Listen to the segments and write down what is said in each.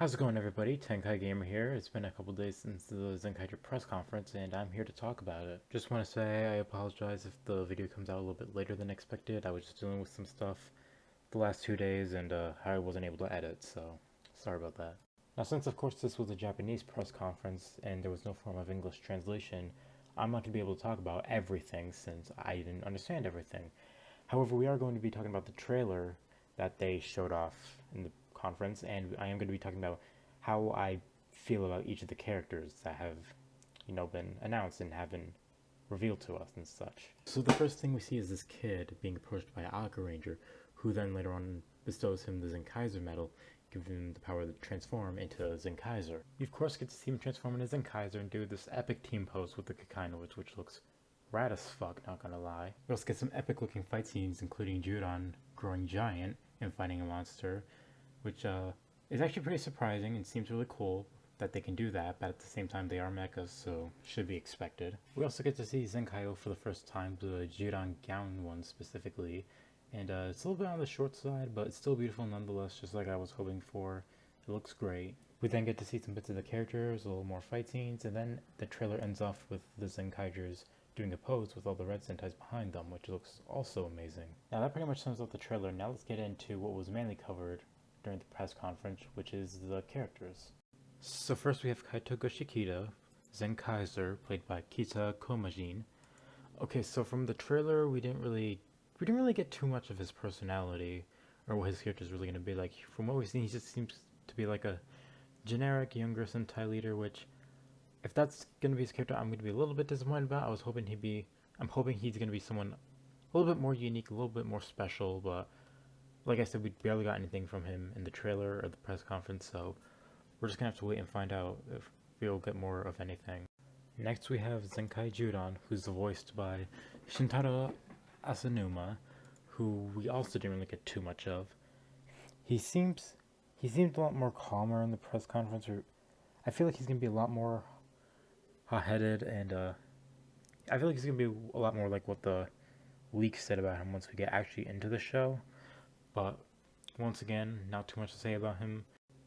How's it going, everybody? Zenkaiger here. It's been a couple days since the Zenkaiger press conference, and I'm here to talk about it. Just want to say I apologize if the video comes out a little bit later than expected. I was just dealing with some stuff the last 2 days, and I wasn't able to edit, so sorry about that. Now, since of course this was a Japanese press conference and there was no form of English translation, I'm not going to be able to talk about everything since I didn't understand everything. However, we are going to be talking about the trailer that they showed off in the conference, and I am going to be talking about how I feel about each of the characters that have, been announced and have been revealed to us and such. So the first thing we see is this kid being approached by Aka Ranger, who then later on bestows him the Zenkaiger medal, giving him the power to transform into Zenkaiger. You of course get to see him transform into Zenkaiger and do this epic team pose with the Kakainoids, which looks rad as fuck, not gonna lie. We also get some epic looking fight scenes, including Juron growing giant and fighting a monster, which is actually pretty surprising and seems really cool that they can do that, but at the same time they are mechas, so should be expected. We also get to see Zenkaiger for the first time, the Juron gown one specifically, and it's a little bit on the short side, but it's still beautiful nonetheless, just like I was hoping for. It looks great. We then get to see some bits of the characters, a little more fight scenes, and then the trailer ends off with the Zenkaigers doing a pose with all the red Sentais behind them, which looks also amazing. Now that pretty much sums up the trailer. Now let's get into what was mainly covered during the press conference, which is the characters. So first we have Kaito Goshikita, Zenkaiger, played by Kita Komajin. Okay, so from the trailer we didn't really get too much of his personality or what his character is really going to be like. From what we've seen, he just seems to be like a generic younger Sentai leader, which if that's going to be his character, I'm going to be a little bit disappointed about. I'm hoping he's going to be someone a little bit more unique, a little bit more special, but like I said, we barely got anything from him in the trailer or the press conference, so we're just going to have to wait and find out if we'll get more of anything. Next we have Zenkai Juron, who's voiced by Shintaro Asanuma, who we also didn't really get too much of. He seems a lot more calmer in the press conference, or I feel like he's going to be a lot more hot-headed, and I feel like he's going to be a lot more like what the leaks said about him once we get actually into the show. But once again, not too much to say about him.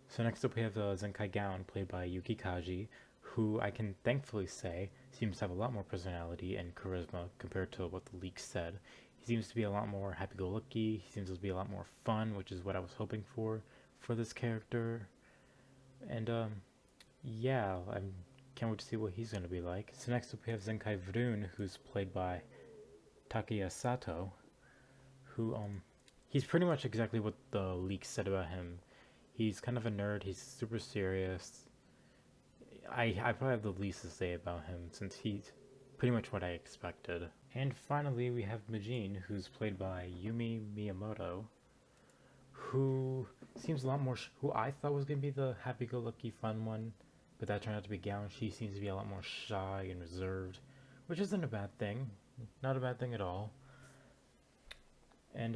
So next up we have Zenkaiger, played by Yuki Kaji, who I can thankfully say seems to have a lot more personality and charisma compared to what the leaks said. He seems to be a lot more happy-go-lucky, he seems to be a lot more fun, which is what I was hoping for this character. And yeah, I can't wait to see what he's going to be like. So next up we have Zenkai Vrun, who's played by Takeya Sato, who he's pretty much exactly what the leaks said about him. He's kind of a nerd, he's super serious. I probably have the least to say about him since he's pretty much what I expected. And finally we have Majin, who's played by Yumi Miyamoto, who seems a lot more, who I thought was going to be the happy-go-lucky fun one, but that turned out to be Gown. She seems to be a lot more shy and reserved, which isn't a bad thing. Not a bad thing at all. And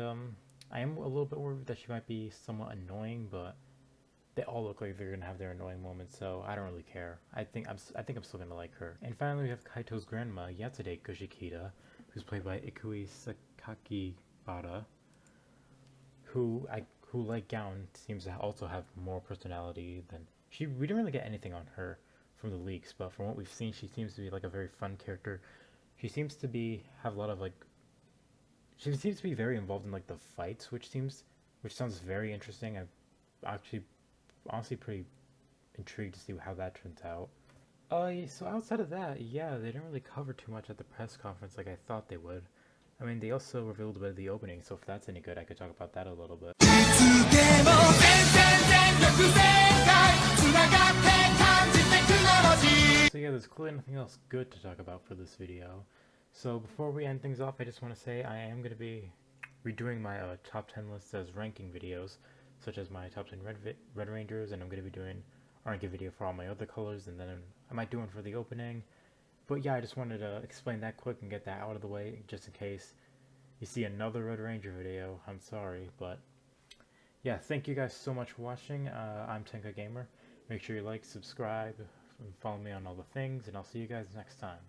I am a little bit worried that she might be somewhat annoying, but they all look like they're gonna have their annoying moments, so I don't really care. I think I'm still gonna like her. And finally, we have Kaito's grandma, Yatsure Goshikita, who's played by Ikui Sakakibara, who like Gown seems to also have more personality than we didn't really get anything on her from the leaks, but from what we've seen, she seems to be like a very fun character. She seems to have a lot of she seems to be very involved in like the fights, which sounds very interesting. I'm actually honestly pretty intrigued to see how that turns out. So outside of that, yeah, they didn't really cover too much at the press conference like I thought they would. I mean, they also revealed a bit of the opening, so if that's any good, I could talk about that a little bit. So yeah, there's clearly nothing else good to talk about for this video. So before we end things off, I just want to say I am going to be redoing my top 10 lists as ranking videos, such as my top 10 Red Rangers, and I'm going to be doing a ranking video for all my other colors, and then I might do one for the opening. But yeah, I just wanted to explain that quick and get that out of the way, just in case you see another Red Ranger video. I'm sorry, but yeah, thank you guys so much for watching. I'm Zenkaiger. Make sure you like, subscribe, and follow me on all the things, and I'll see you guys next time.